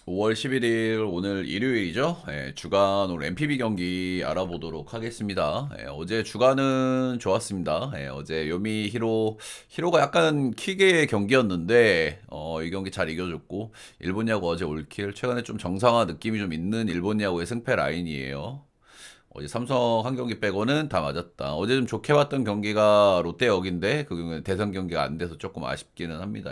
5월 11일 오늘 일요일이죠. 주간 오늘 MPB 경기 알아보도록 하겠습니다. 어제 주간은 좋았습니다. 어제 요미 히로가 약간 킥의 경기였는데 이 경기 잘 이겨줬고 일본 야구 어제 올킬 최근에 좀 정상화 느낌이 좀 있는 일본 야구의 승패 라인이에요. 어제 삼성 한 경기 빼고는 다 맞았다. 어제 좀 좋게 봤던 경기가 롯데 역인데 그 경우는 대선 경기가 안 돼서 조금 아쉽기는 합니다.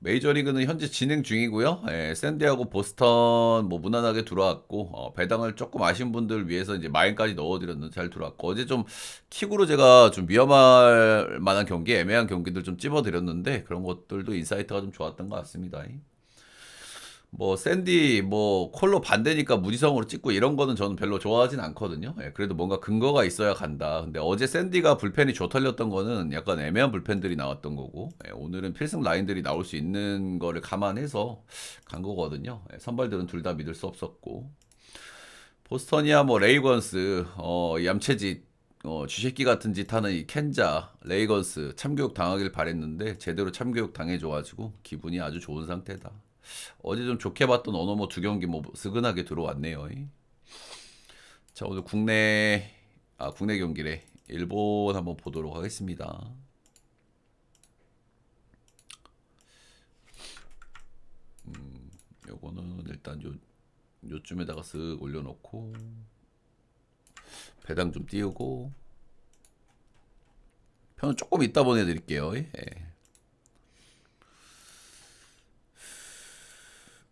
메이저리그는 현재 진행 중이고요. 샌디하고 보스턴 뭐 무난하게 들어왔고 배당을 조금 아신 분들 위해서 이제 마인까지 넣어드렸는데 잘 들어왔고 어제 좀 킥으로 제가 좀 위험할 만한 경기, 애매한 경기들 좀 찝어드렸는데 그런 것들도 인사이트가 좀 좋았던 것 같습니다. 뭐 샌디 뭐 콜로 반대니까 무지성으로 찍고 이런 거는 저는 별로 좋아하진 않거든요. 그래도 뭔가 근거가 있어야 간다. 근데 어제 샌디가 불펜이 좋털렸던 거는 약간 애매한 불펜들이 나왔던 거고 오늘은 필승 라인들이 나올 수 있는 거를 감안해서 간 거거든요. 선발들은 둘 다 믿을 수 없었고 보스턴이야 뭐 레이건스 얌체짓 쥐새끼 같은 짓 하는 이 켄자 레이건스 참교육 당하길 바랬는데 제대로 참교육 당해줘가지고 기분이 아주 좋은 상태다. 어제 좀 좋게 봤던 어노모 두 경기 뭐 스근하게 들어왔네요. 자 오늘 국내 경기래. 일본 한번 보도록 하겠습니다. 요거는 일단 요쯤에다가 쓱 올려놓고 배당 좀 띄우고 편은 조금 이따 보내드릴게요.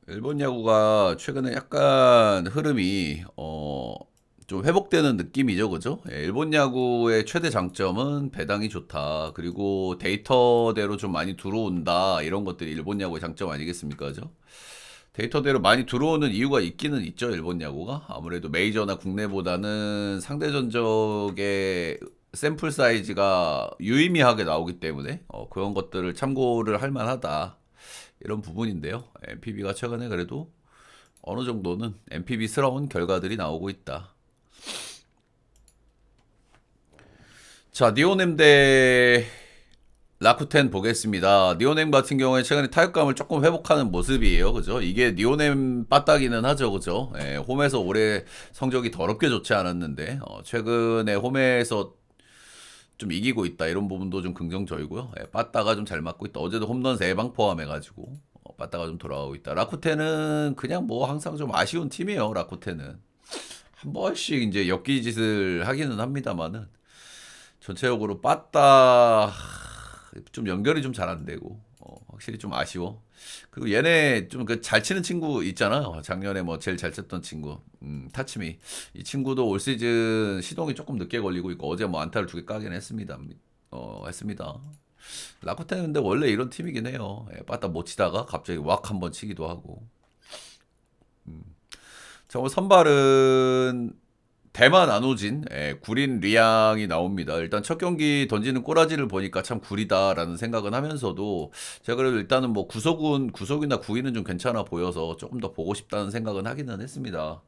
일본 야구가 최근에 약간 흐름이 좀 회복되는 느낌이죠, 그죠? 일본 야구의 최대 장점은 배당이 좋다. 그리고 데이터대로 좀 많이 들어온다. 이런 것들이 일본 야구의 장점 아니겠습니까, 그죠? 데이터대로 많이 들어오는 이유가 있기는 있죠, 일본 야구가. 아무래도 메이저나 국내보다는 상대 전적의 샘플 사이즈가 유의미하게 나오기 때문에 그런 것들을 참고를 할 만하다. 이런 부분인데요. MPB가 최근에 그래도 어느 정도는 MPB스러운 결과들이 나오고 있다. 자, 니오넴 대 라쿠텐 보겠습니다. 니오넴 같은 경우에 최근에 타격감을 조금 회복하는 모습이에요. 그죠? 이게 니오넴 빠따기는 하죠. 그죠? 홈에서 올해 성적이 더럽게 좋지 않았는데, 최근에 홈에서 좀 이기고 있다. 이런 부분도 좀 긍정적이고요. 빠따가 좀 잘 맞고 있다. 어제도 홈런 3방 포함해가지고, 빠따가 좀 돌아가고 있다. 라쿠텐은 그냥 뭐 항상 좀 아쉬운 팀이에요. 라쿠텐은. 한 번씩 이제 엮기짓을 하기는 합니다만은, 전체적으로 빠따 좀 연결이 좀 잘 안 되고 확실히 좀 아쉬워. 그리고 얘네 좀 그 잘 치는 친구 있잖아. 작년에 뭐 제일 잘 쳤던 친구 타츠미 이 친구도 올 시즌 시동이 조금 늦게 걸리고 있고 어제 뭐 안타를 2개 까긴 했습니다. 했습니다. 라쿠텐은 근데 원래 이런 팀이긴 해요. 빠따 못 치다가 갑자기 왁 한번 치기도 하고. 자, 오늘 선발은 대만 안호진, 구린 리앙이 나옵니다. 일단 첫 경기 던지는 꼬라지를 보니까 참 구리다라는 생각은 하면서도 제가 그래도 일단은 뭐 구속이나 구위는 좀 괜찮아 보여서 조금 더 보고 싶다는 생각은 하기는 했습니다.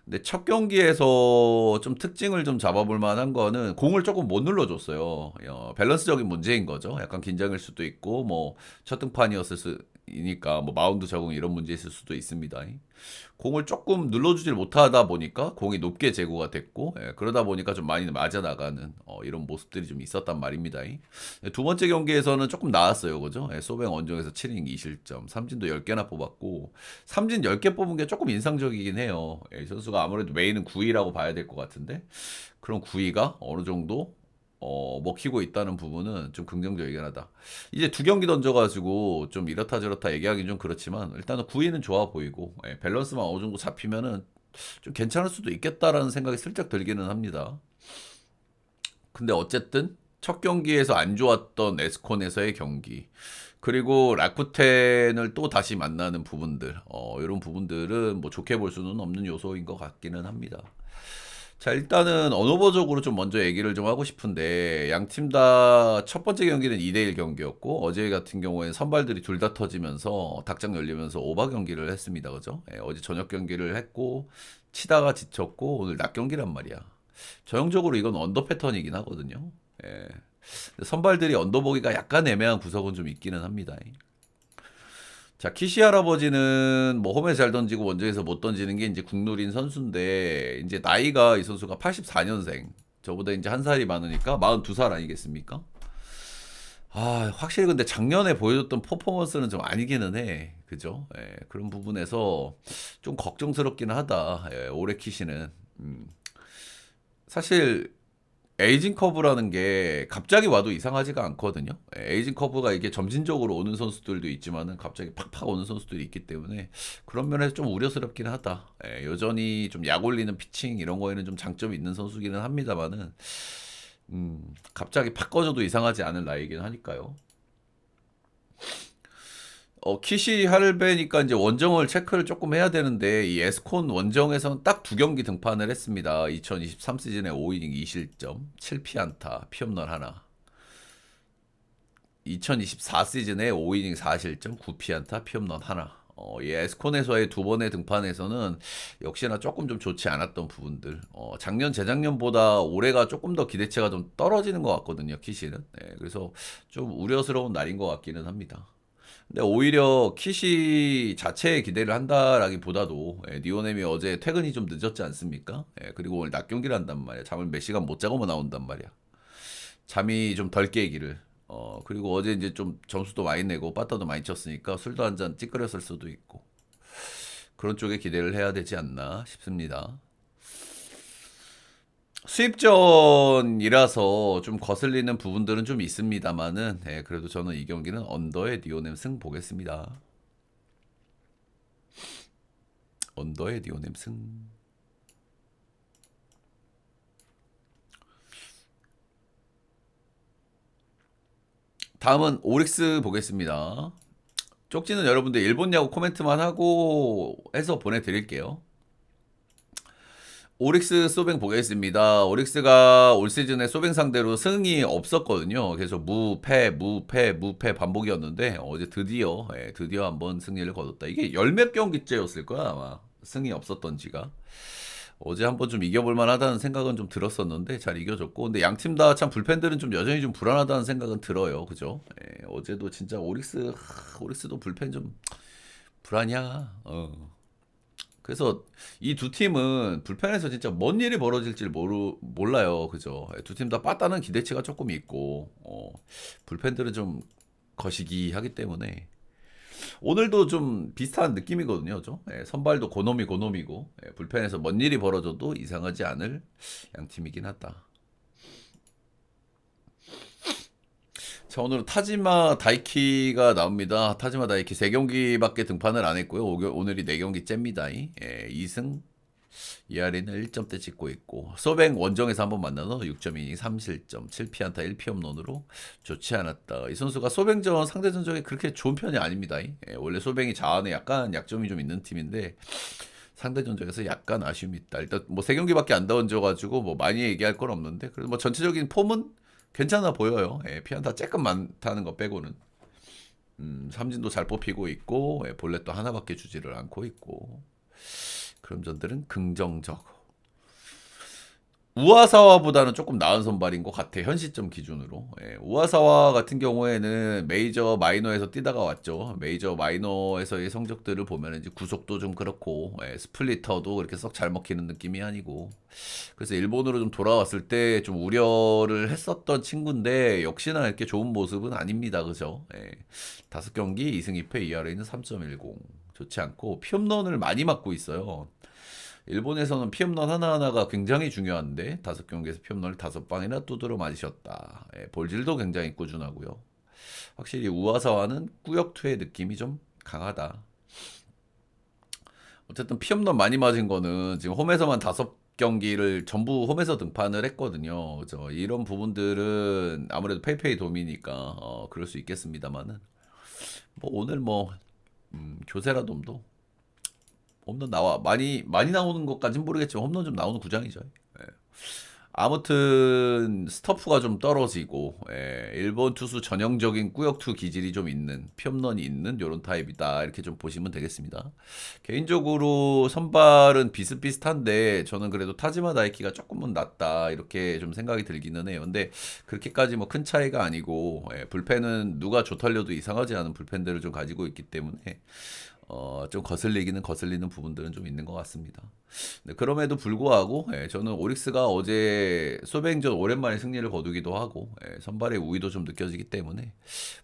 근데 첫 경기에서 좀 특징을 좀 잡아볼 만한 거는 공을 조금 못 눌러줬어요. 밸런스적인 문제인 거죠. 약간 긴장일 수도 있고 뭐 첫 등판이었을 수니까 뭐 마운드 적응 이런 문제 있을 수도 있습니다. 공을 조금 눌러주질 못하다 보니까 공이 높게 제구가 됐고 그러다 보니까 좀 많이 맞아 나가는 이런 모습들이 좀 있었단 말입니다. 두 번째 경기에서는 조금 나았어요, 그죠? 소뱅 원정에서 7이닝 2실점, 삼진도 10개나 뽑았고 삼진 10개 뽑은 게 조금 인상적이긴 해요. 이 선수가 아무래도 메인은 9위라고 봐야 될 것 같은데 그런 9위가 어느 정도 먹히고 있다는 부분은 좀 긍정적이긴 하다. 이제 두 경기 던져가지고 좀 이렇다 저렇다 얘기하기는 좀 그렇지만 일단은 9위는 좋아 보이고 밸런스만 어느 정도 잡히면은 좀 괜찮을 수도 있겠다라는 생각이 슬쩍 들기는 합니다. 근데 어쨌든 첫 경기에서 안 좋았던 에스콘에서의 경기 그리고 라쿠텐을 또 다시 만나는 부분들 이런 부분들은 뭐 좋게 볼 수는 없는 요소인 것 같기는 합니다. 자, 일단은 언어버적으로 좀 먼저 얘기를 좀 하고 싶은데, 양 팀 다 첫 번째 경기는 2대1 경기였고, 어제 같은 경우에는 선발들이 둘 다 터지면서, 닭장 열리면서 오바 경기를 했습니다. 그죠? 어제 저녁 경기를 했고, 치다가 지쳤고, 오늘 낮 경기란 말이야. 전형적으로 이건 언더 패턴이긴 하거든요. 예. 선발들이 언더 보기가 약간 애매한 구석은 좀 있기는 합니다. 자, 키시 할아버지는 뭐 홈에서 잘 던지고 원정에서 못 던지는 게 이제 국룰인 선수인데, 이제 나이가 이 선수가 84년생. 저보다 이제 한 살이 많으니까 42살 아니겠습니까? 아, 확실히 근데 작년에 보여줬던 퍼포먼스는 좀 아니기는 해. 그죠? 예, 그런 부분에서 좀 걱정스럽긴 하다. 예, 올해 키시는. 사실 에이징 커브라는 게 갑자기 와도 이상하지가 않거든요. 예, 에이징 커브가 이게 점진적으로 오는 선수들도 있지만은 갑자기 팍팍 오는 선수들이 있기 때문에 그런 면에서 좀 우려스럽긴 하다. 예, 여전히 좀 약 올리는 피칭 이런 거에는 좀 장점이 있는 선수기는 합니다만은 갑자기 팍 꺼져도 이상하지 않을 나이긴 하니까요. 키시 할배니까 이제 원정을 체크를 조금 해야 되는데 이 에스콘 원정에서는 딱 두 경기 등판을 했습니다. 2023 시즌에 5이닝 2실점, 7피안타, 피홈런 하나. 2024 시즌에 5이닝 4실점, 9피안타, 피홈런 하나. 이 에스콘에서의 두 번의 등판에서는 역시나 조금 좀 좋지 않았던 부분들. 작년, 재작년보다 올해가 조금 더 기대치가 좀 떨어지는 것 같거든요, 키시는. 네, 그래서 좀 우려스러운 날인 것 같기는 합니다. 근데 오히려 키시 자체에 기대를 한다라기보다도 니오넴이 어제 퇴근이 좀 늦었지 않습니까? 그리고 오늘 낮 경기를 한단 말이야. 잠을 몇 시간 못 자고만 나온단 말이야. 잠이 좀 덜 깨기를. 그리고 어제 이제 좀 점수도 많이 내고 빠따도 많이 쳤으니까 술도 한 잔 찌그렸을 수도 있고. 그런 쪽에 기대를 해야 되지 않나 싶습니다. 수입전이라서 좀 거슬리는 부분들은 좀 있습니다만은 그래도 저는 이 경기는 언더의 니오넴 승 보겠습니다. 언더의 니오넴 승. 다음은 오릭스 보겠습니다. 쪽지는 여러분들 일본 야구 코멘트만 하고 해서 보내드릴게요. 오릭스 소뱅 보겠습니다. 오릭스가 올 시즌에 소뱅 상대로 승이 없었거든요. 그래서 무패 반복이었는데 어제 드디어 한번 승리를 거뒀다. 이게 열 몇 경기째였을 거야 아마 승이 없었던 지가. 어제 한번 좀 이겨볼 만하다는 생각은 좀 들었었는데 잘 이겨줬고, 근데 양 팀 다 참 불펜들은 좀 여전히 좀 불안하다는 생각은 들어요. 그죠? 어제도 진짜 오릭스도 불펜 좀 불안이야. 그래서 이 두 팀은 불펜에서 진짜 뭔 일이 벌어질지 몰라요. 그죠? 두 팀 다 빠따는 기대치가 조금 있고, 불펜들은 좀 거시기하기 때문에 오늘도 좀 비슷한 느낌이거든요. 선발도 고놈이고, 불펜에서 뭔 일이 벌어져도 이상하지 않을 양 팀이긴 하다. 자, 오늘은 타지마 다이키가 나옵니다. 타지마 다이키 3경기밖에 등판을 안 했고요. 오늘이 4경기째입니다. 2승 2할인을 1점대 찍고 있고, 소뱅 원정에서 한번 만나서 6.2이닝 3실점 7피안타 1피홈런으로 좋지 않았다. 이 선수가 소뱅전 상대 전적에 그렇게 좋은 편이 아닙니다. 원래 소뱅이 자원에 약간 약점이 좀 있는 팀인데 상대 전적에서 약간 아쉬움이 있다. 일단 뭐 3경기밖에 안 던져가지고 뭐 많이 얘기할 건 없는데, 그래도 뭐 전체적인 폼은 괜찮아 보여요. 피안타 조금 많다는 거 빼고는. 삼진도 잘 뽑히고 있고, 볼넷도 하나밖에 주지를 않고 있고, 그런 점들은 긍정적. 우아사와보다는 조금 나은 선발인 것 같아. 현 시점 기준으로. 우아사와 같은 경우에는 메이저 마이너에서 뛰다가 왔죠. 메이저 마이너에서의 성적들을 보면 이제 구속도 좀 그렇고, 스플리터도 그렇게 썩 잘 먹히는 느낌이 아니고. 그래서 일본으로 좀 돌아왔을 때 좀 우려를 했었던 친구인데 역시나 이렇게 좋은 모습은 아닙니다. 그죠? 5경기 2승 2패 ERA는 3.10. 좋지 않고 피홈런을 많이 맞고 있어요. 일본에서는 피홈런 하나하나가 굉장히 중요한데 5경기에서 피홈런을 5방이나 두드러 맞으셨다. 볼질도 굉장히 꾸준하고요. 확실히 우아사와는 꾸역투의 느낌이 좀 강하다. 어쨌든 피홈런 많이 맞은 거는 지금 홈에서만 5경기를 전부 홈에서 등판을 했거든요. 그래서 이런 부분들은 아무래도 페이페이 도미니까 그럴 수 있겠습니다만은, 뭐 오늘 뭐 조세라돔도 홈런 많이 나오는 것까진 모르겠지만 홈런 좀 나오는 구장이죠. 아무튼 스터프가 좀 떨어지고 일본 투수 전형적인 꾸역투 기질이 좀 있는 피홈런이 있는 요런 타입이다 이렇게 좀 보시면 되겠습니다. 개인적으로 선발은 비슷비슷한데 저는 그래도 타지마 다이키가 조금은 낫다 이렇게 좀 생각이 들기는 해요. 근데 그렇게까지 뭐 큰 차이가 아니고 불펜은 누가 조탈려도 이상하지 않은 불펜들을 좀 가지고 있기 때문에 좀 거슬리기는 거슬리는 부분들은 좀 있는 것 같습니다. 네, 그럼에도 불구하고 저는 오릭스가 어제 소뱅전 오랜만에 승리를 거두기도 하고 선발의 우위도 좀 느껴지기 때문에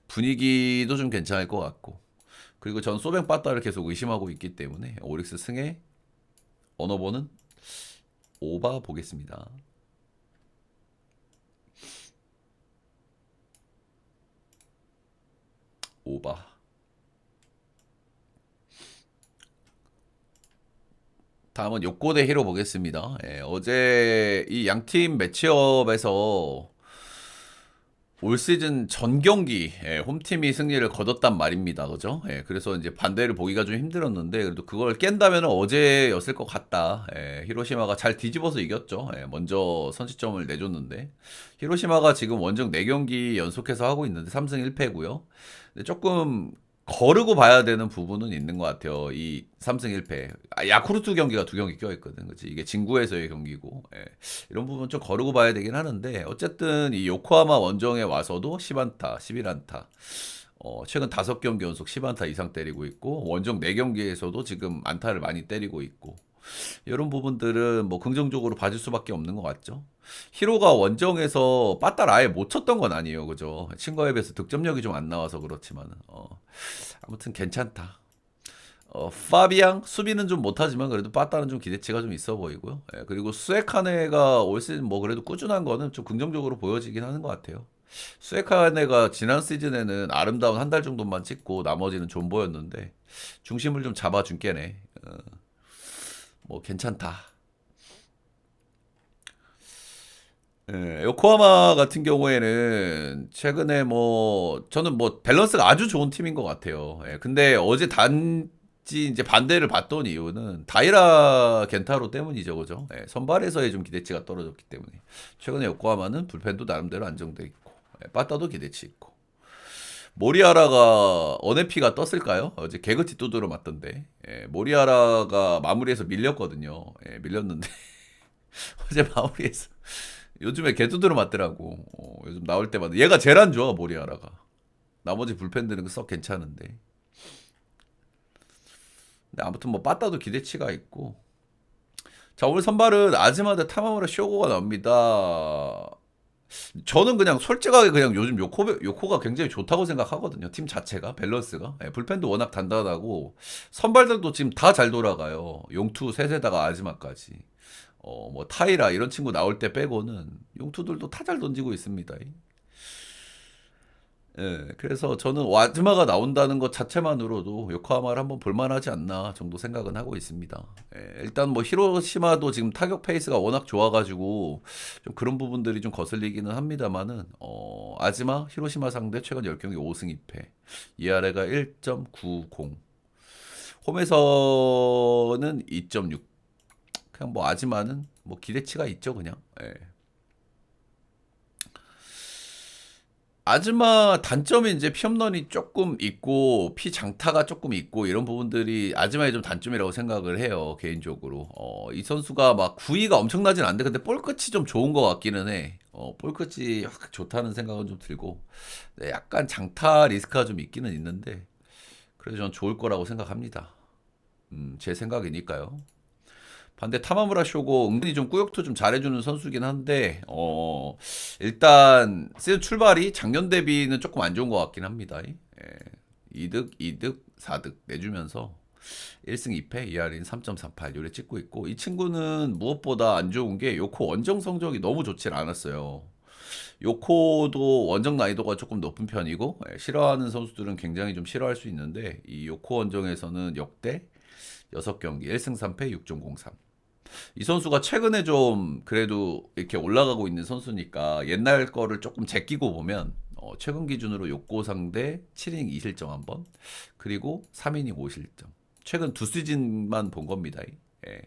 분위기도 좀 괜찮을 것 같고 그리고 전 소뱅 빠따를 계속 의심하고 있기 때문에 오릭스 승에 언어보는 오바 보겠습니다. 오바. 다음은 욕고 대 히로 보겠습니다. 어제 이 양팀 매치업에서 올 시즌 전 경기 홈팀이 승리를 거뒀단 말입니다. 그죠? 그래서 이제 반대를 보기가 좀 힘들었는데 그래도 그걸 깬다면 어제였을 것 같다. 히로시마가 잘 뒤집어서 이겼죠. 먼저 선취점을 내줬는데 히로시마가 지금 원정 4경기 연속해서 하고 있는데 3승 1패고요. 근데 조금 거르고 봐야 되는 부분은 있는 것 같아요. 이 3승 1패. 야쿠르트 경기가 2경기 껴있거든. 그치? 이게 진구에서의 경기고. 이런 부분 좀 거르고 봐야 되긴 하는데, 어쨌든 이 요코하마 원정에 와서도 10안타, 11안타. 최근 5경기 연속 10안타 이상 때리고 있고, 원정 4경기에서도 지금 안타를 많이 때리고 있고, 이런 부분들은 뭐 긍정적으로 봐줄 수밖에 없는 것 같죠. 히로가 원정에서 빠따를 아예 못 쳤던 건 아니에요. 그죠? 친구에 비해서 득점력이 좀 안 나와서 그렇지만은, 아무튼 괜찮다. 파비앙 수비는 좀 못하지만 그래도 빠따는 좀 기대치가 좀 있어 보이고요. 그리고 수에카네가 올 시즌 뭐 그래도 꾸준한 거는 좀 긍정적으로 보여지긴 하는 것 같아요. 수에카네가 지난 시즌에는 아름다운 한 달 정도만 찍고 나머지는 존버였는데 중심을 좀 잡아준 게네. 뭐 괜찮다. 요코하마 같은 경우에는 최근에 뭐 저는 뭐 밸런스가 아주 좋은 팀인 것 같아요. 근데 어제 단지 이제 반대를 봤던 이유는 다이라 겐타로 때문이죠, 그죠? 선발에서의 좀 기대치가 떨어졌기 때문에 최근에 요코하마는 불펜도 나름대로 안정돼 있고 빠따도 기대치 있고 모리아라가 어네피가 떴을까요? 어제 개그티 두드러 맞던데 모리아라가 마무리해서 밀렸거든요. 밀렸는데 어제 마무리해서 요즘에 개두드러 맞더라고. 요즘 나올 때마다 얘가 제일 안 좋아 모리아라가. 나머지 불펜들은 썩 괜찮은데. 근데 아무튼 뭐 빠따도 기대치가 있고. 자 오늘 선발은 아즈마드 타마무라 쇼고가 나옵니다. 저는 그냥 솔직하게 그냥 요즘 요코가 굉장히 좋다고 생각하거든요. 팀 자체가 밸런스가 불펜도 워낙 단단하고 선발들도 지금 다 잘 돌아가요. 용투 셋에다가 아즈마까지. 뭐 타이라 이런 친구 나올 때 빼고는 용투들도 다 잘 던지고 있습니다. 그래서 저는 와즈마가 나온다는 것 자체만으로도 요코하마를 한번 볼만하지 않나 정도 생각은 하고 있습니다. 일단 뭐 히로시마도 지금 타격 페이스가 워낙 좋아가지고 좀 그런 부분들이 좀 거슬리기는 합니다만은 아즈마 히로시마 상대 최근 10경기 5승 2패 이아래가 1.90 홈에서는 2.6 그냥 뭐 아즈마는 뭐 기대치가 있죠 그냥. 아즈마 단점이 이제 피홈런이 조금 있고 피 장타가 조금 있고 이런 부분들이 아즈마의 좀 단점이라고 생각을 해요 개인적으로. 이 선수가 막 구위가 엄청나진 않는데 근데 볼 끝이 좀 좋은 것 같기는 해. 볼 끝이 확 좋다는 생각은 좀 들고 네, 약간 장타 리스크가 좀 있기는 있는데 그래도 전 좋을 거라고 생각합니다. 제 생각이니까요. 반대 타마무라 쇼고 은근히 좀 꾸역투 좀 잘해주는 선수긴 한데 일단 시즌 출발이 작년 대비는 조금 안 좋은 것 같긴 합니다. 2득, 2득, 4득 내주면서 1승 2패, ERA는 3.38 요래 찍고 있고 이 친구는 무엇보다 안 좋은 게 요코 원정 성적이 너무 좋질 않았어요. 요코도 원정 난이도가 조금 높은 편이고 싫어하는 선수들은 굉장히 좀 싫어할 수 있는데 이 요코 원정에서는 역대 6경기 1승 3패 6.03 이 선수가 최근에 좀 그래도 이렇게 올라가고 있는 선수니까 옛날 거를 조금 제끼고 보면 최근 기준으로 욕고 상대 7이닝 2실점 한 번, 그리고 3이닝 5실점. 최근 두 시즌만 본 겁니다. 예.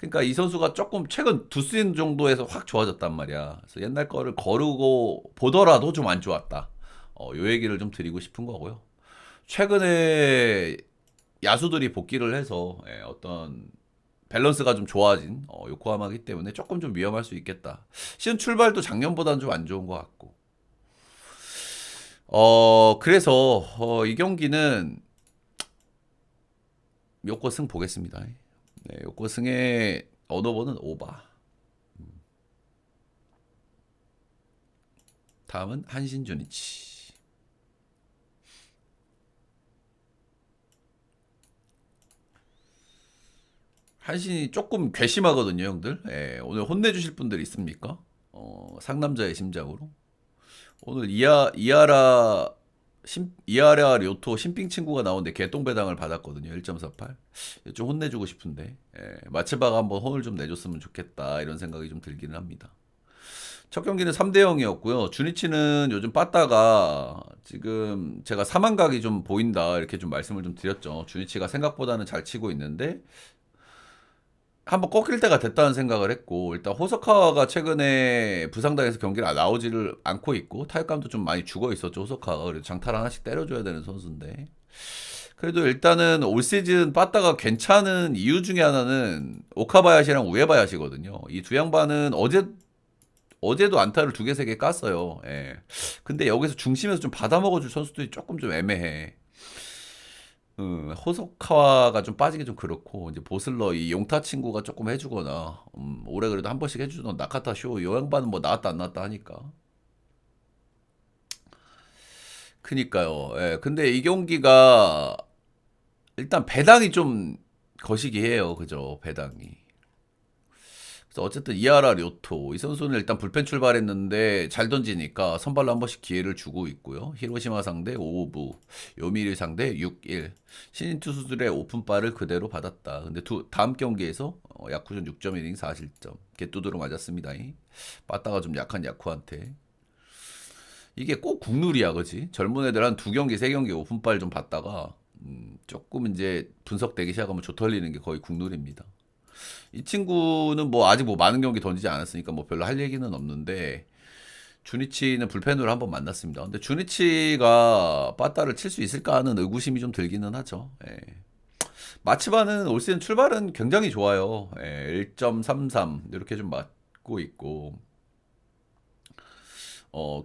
그러니까 이 선수가 조금 최근 두 시즌 정도에서 확 좋아졌단 말이야. 그래서 옛날 거를 거르고 보더라도 좀 안 좋았다. 요 얘기를 좀 드리고 싶은 거고요. 최근에 야수들이 복귀를 해서 어떤 밸런스가 좀 좋아진 요코하마이기 때문에 조금 좀 위험할 수 있겠다. 시즌 출발도 작년보다는 좀 안 좋은 것 같고. 그래서 이 경기는 요코승 보겠습니다. 네, 요코승의 언어번은 오바. 다음은 한신 주니치. 한신이 조금 괘씸하거든요, 형들. 오늘 혼내주실 분들 있습니까? 상남자의 심장으로. 오늘 이하라 료토 신빙 친구가 나오는데 개똥배당을 받았거든요. 1.48. 좀 혼내주고 싶은데. 마츠바가 한번 혼을 좀 내줬으면 좋겠다. 이런 생각이 좀 들기는 합니다. 첫 경기는 3대 0이었고요. 주니치는 요즘 빠따가 지금 제가 사망각이 좀 보인다. 이렇게 좀 말씀을 좀 드렸죠. 주니치가 생각보다는 잘 치고 있는데 한번 꺾일 때가 됐다는 생각을 했고, 일단 호소카와가 최근에 부상당해서 경기를 나오지를 않고 있고 타격감도 좀 많이 죽어 있었죠. 호소카와가. 그래도 장타를 하나씩 때려줘야 되는 선수인데, 그래도 일단은 올 시즌 빠따가 괜찮은 이유 중에 하나는 오카바야시랑 우에바야시거든요. 이 두 양반은 어제도 안타를 두 개 세 개 깠어요. 근데 여기서 중심에서 좀 받아먹어줄 선수들이 조금 좀 애매해. 호소카와가 좀 빠지기 좀 그렇고, 이제 보슬러 이 용타 친구가 조금 해주거나, 올해 그래도 한 번씩 해주던 나카타 쇼 요 양반은 뭐 나왔다 안 나왔다 하니까. 그니까요. 근데 이 경기가 일단 배당이 좀 거시기 해요. 그죠? 배당이. 그래서 어쨌든 이하라 료토 이 선수는 일단 불펜 출발했는데 잘 던지니까 선발로 한 번씩 기회를 주고 있고요. 히로시마 상대 5부, 요미리 상대 6-1. 신인 투수들의 오픈바를 그대로 받았다. 근데 다음 경기에서 야쿠전 6.1이닝 4실점. 개뚜드로 맞았습니다. 빠따가 좀 약한 야쿠한테. 이게 꼭 국룰이야, 그지? 젊은 애들 한 두 경기, 세 경기 오픈발 좀 받다가 조금 이제 분석되기 시작하면 조털리는 게 거의 국룰입니다. 이 친구는 뭐 아직 뭐 많은 경기 던지지 않았으니까 뭐 별로 할 얘기는 없는데, 주니치는 불펜으로 한번 만났습니다. 근데 주니치가 빠따를 칠 수 있을까 하는 의구심이 좀 들기는 하죠. 마츠바는 올 시즌 출발은 굉장히 좋아요. 1.33 이렇게 좀 맞고 있고,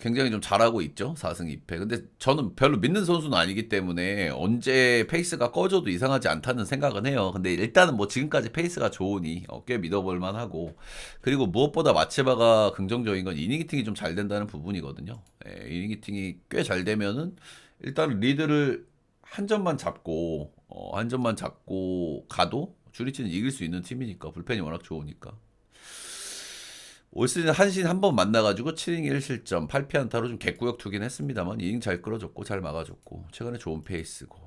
굉장히 좀 잘하고 있죠. 4승 2패. 근데 저는 별로 믿는 선수는 아니기 때문에 언제 페이스가 꺼져도 이상하지 않다는 생각은 해요. 근데 일단은 뭐 지금까지 페이스가 좋으니 꽤 믿어볼 만하고, 그리고 무엇보다 마체바가 긍정적인 건 이닝 히팅이 좀 잘 된다는 부분이거든요. 이닝 히팅이 꽤 잘 되면은 일단 리드를 한 점만 잡고 가도 주리치는 이길 수 있는 팀이니까, 불펜이 워낙 좋으니까. 올 시즌 한신 한 번 만나가지고 7이닝 1실점 8피안타로 좀 개꾸역 투긴 했습니다만 이닝 잘 끌어줬고 잘 막아줬고 최근에 좋은 페이스고.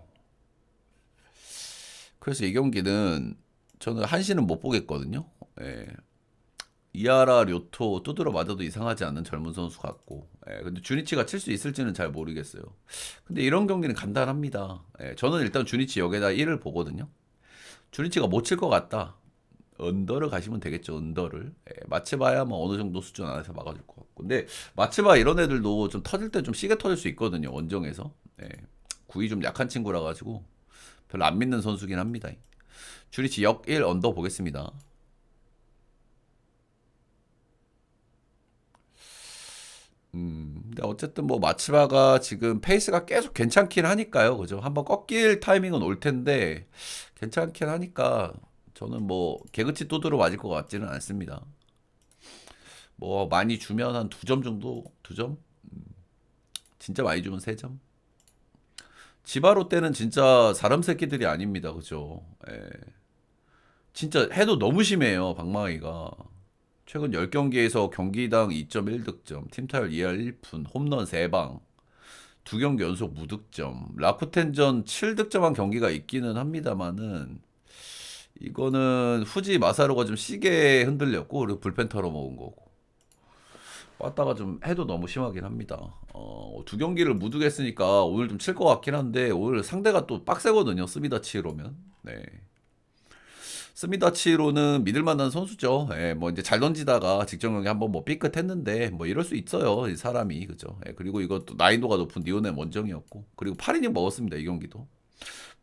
그래서 이 경기는 저는 한신은 못 보겠거든요. 이하라 료토 두드러 맞아도 이상하지 않는 젊은 선수 같고, 근데 주니치가 칠 수 있을지는 잘 모르겠어요. 근데 이런 경기는 간단합니다. 저는 일단 주니치 여기다 1을 보거든요. 주니치가 못 칠 것 같다. 언더를 가시면 되겠죠. 언더를. 마츠바야 뭐 어느 정도 수준 안에서 막아줄 것 같고. 근데 마츠바 이런 애들도 좀 터질 때 좀 시게 터질 수 있거든요. 원정에서. 구위 좀 약한 친구라 가지고 별로 안 믿는 선수긴 합니다. 주리치 역 1 언더 보겠습니다. 근데 어쨌든 뭐 마츠바가 지금 페이스가 계속 괜찮긴 하니까요. 그죠? 한번 꺾일 타이밍은 올 텐데 괜찮긴 하니까 저는 뭐 개그치 또드로 맞을 것 같지는 않습니다. 뭐 많이 주면 한 2점 정도? 2점? 진짜 많이 주면 3점? 지바로 때는 진짜 사람 새끼들이 아닙니다. 그죠? 진짜 해도 너무 심해요. 방망이가. 최근 10경기에서 경기당 2.1득점, 팀타율 2할 1푼, 홈런 3방, 2경기 연속 무득점, 라쿠텐전 7득점한 경기가 있기는 합니다만은 이거는 후지 마사로가 좀 시계 흔들렸고, 그리고 불펜 털어먹은 거고. 빠따가 좀 해도 너무 심하긴 합니다. 2경기를 무득했으니까 오늘 좀 칠 것 같긴 한데, 오늘 상대가 또 빡세거든요. 스미다치로면. 네. 스미다치로는 믿을 만한 선수죠. 예, 뭐 이제 잘 던지다가 직전 경기 한번 뭐 삐끗했는데 뭐 이럴 수 있어요. 이 사람이 그죠. 예, 그리고 이것도 난이도가 높은 니온의 원정이었고 그리고 8이닝 먹었습니다. 이 경기도.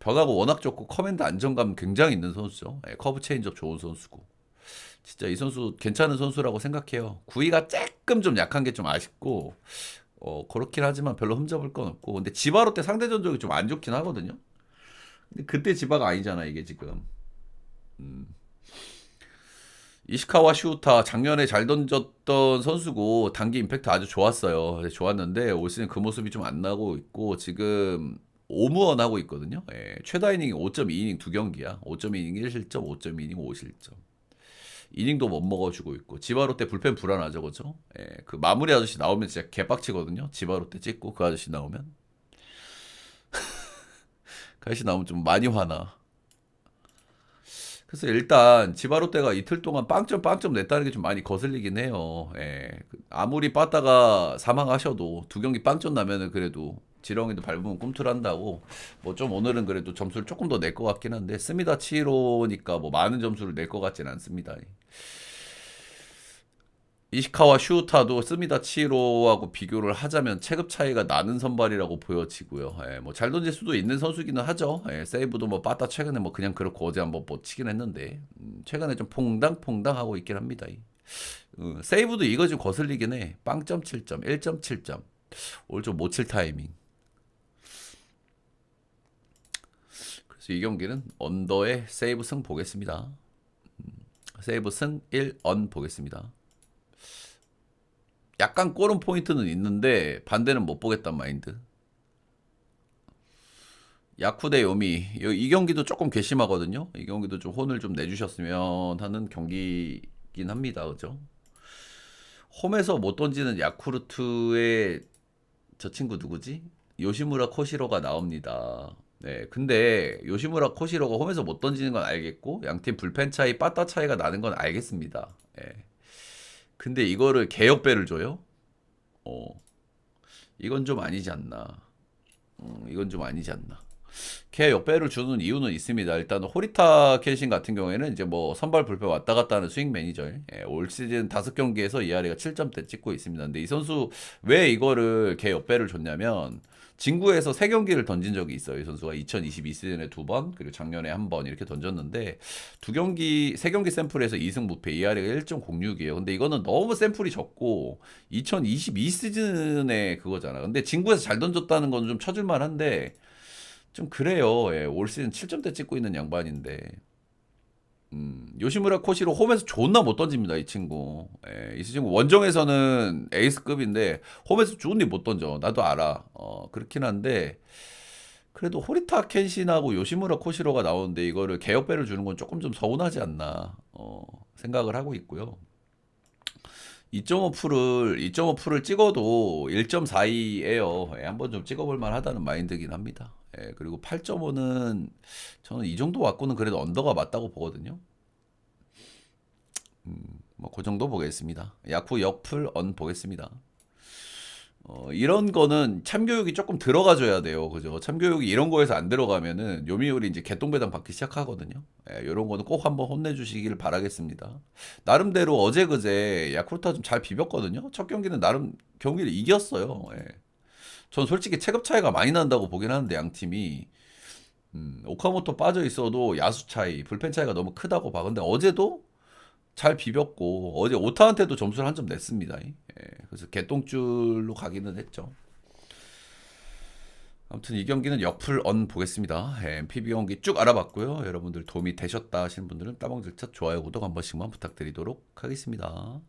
벽하고 워낙 좋고 커맨드 안정감 굉장히 있는 선수죠. 예, 커브 체인지업 좋은 선수고. 진짜 이 선수 괜찮은 선수라고 생각해요. 구위가 조금 좀 약한 게 좀 아쉽고 그렇긴 하지만 별로 흠잡을 건 없고 근데 지바로 때 상대 전적이 좀 안 좋긴 하거든요. 근데 그때 지바가 아니잖아 이게 지금. 이시카와 슈우타 작년에 잘 던졌던 선수고 단기 임팩트 아주 좋았어요. 좋았는데 올 시즌 그 모습이 좀 안 나고 있고 지금 오무원 하고 있거든요. 예, 최다 이닝이 5.2이닝 두 경기야. 5.2이닝 1실점, 5.2이닝 5실점. 이닝도 못 먹어주고 있고 지바로 때 불펜 불안하죠, 그죠? 예, 그 마무리 아저씨 나오면 진짜 개빡치거든요. 지바로 때 찍고 그 아저씨 나오면 그 아저씨 나오면 좀 많이 화나. 그래서 일단 지바로 때가 이틀 동안 빵점 냈다는 게 좀 많이 거슬리긴 해요. 예. 아무리 빠따가 사망하셔도 두 경기 빵점 나면은 그래도 지렁이도 밟으면 꿈틀한다고 뭐 좀 오늘은 그래도 점수를 조금 더 낼 것 같긴 한데 스미다 치히로니까 뭐 많은 점수를 낼 것 같진 않습니다. 이시카와 슈우타도 스미다 치히로하고 비교를 하자면 체급 차이가 나는 선발이라고 보여지고요. 예, 뭐 잘 던질 수도 있는 선수기는 하죠. 예, 세이브도 뭐 빠따 최근에 뭐 그냥 그렇고 어제 한번 뭐 치긴 했는데 최근에 좀 퐁당퐁당 하고 있긴 합니다. 세이브도 이거 좀 거슬리긴 해. 0.7점, 1.7점. 오늘 좀 못 칠 타이밍. 그래서 이 경기는 언더의 세이브 승 보겠습니다. 세이브 승 1언 보겠습니다. 약간 꼬른 포인트는 있는데 반대는 못 보겠단 마인드. 야쿠 대 요미 이 경기도 조금 괘씸하거든요. 이 경기도 좀 혼을 좀 내주셨으면 하는 경기긴 합니다. 그죠? 홈에서 못 던지는 야쿠르트의 저 친구 누구지? 요시무라 코시로가 나옵니다. 네, 근데 요시무라 코시로가 홈에서 못 던지는 건 알겠고 양팀 불펜 차이, 빠따 차이가 나는 건 알겠습니다. 네. 근데 이거를 개역배를 줘요? 어, 이건 좀 아니지 않나. 이건 좀 아니지 않나. 걔 역배를 주는 이유는 있습니다. 일단 호리타 켄신 같은 경우에는 이제 뭐 선발 불펜 왔다 갔다 하는 스윙 매니저. 예, 올 시즌 5경기에서 ERA가 7점대 찍고 있습니다. 근데 이 선수 왜 이거를 걔 역배를 줬냐면 진구에서 3경기를 던진 적이 있어요. 이 선수가 2022 시즌에 2번 그리고 작년에 1번 이렇게 던졌는데 3경기 샘플에서 2승 무패 ERA가 1.06이에요. 근데 이거는 너무 샘플이 적고 2022 시즌에 그거잖아. 근데 진구에서 잘 던졌다는 건 좀 쳐줄만 한데 좀 그래요. 예, 올 시즌 7점대 찍고 있는 양반인데. 요시무라 코시로 홈에서 존나 못 던집니다, 이 친구. 예, 이 친구 원정에서는 에이스급인데 홈에서 존나 못 던져. 나도 알아. 그렇긴 한데 그래도 호리타 켄신하고 요시무라 코시로가 나오는데 이거를 개역배를 주는 건 조금 좀 서운하지 않나 생각을 하고 있고요. 2.5풀을 찍어도 1.42예요. 예, 한번 좀 찍어볼 만하다는 마인드긴 합니다. 예, 그리고 8.5는 저는 이 정도 왔고는 그래도 언더가 맞다고 보거든요. 뭐 그 정도 보겠습니다. 야쿠 역풀 언 보겠습니다. 이런 거는 참교육이 조금 들어가줘야 돼요. 그죠? 참교육이 이런 거에서 안 들어가면은 요미우리 이제 개똥배당 받기 시작하거든요. 예, 이런 거는 꼭 한번 혼내주시길 바라겠습니다. 나름대로 어제 그제 야쿠르타 좀 잘 비볐거든요. 첫 경기는 나름 경기를 이겼어요. 예. 전 솔직히 체급 차이가 많이 난다고 보긴 하는데 양 팀이 오카모토 빠져 있어도 야수 차이, 불펜 차이가 너무 크다고 봐. 근데 어제도 잘 비볐고 어제 오타한테도 점수를 한 점 냈습니다. 예, 그래서 개똥줄로 가기는 했죠. 아무튼 이 경기는 역풀 언 보겠습니다. 예, MPB 경기 쭉 알아봤고요. 여러분들 도움이 되셨다 하시는 분들은 따봉질차 좋아요 구독 한 번씩만 부탁드리도록 하겠습니다.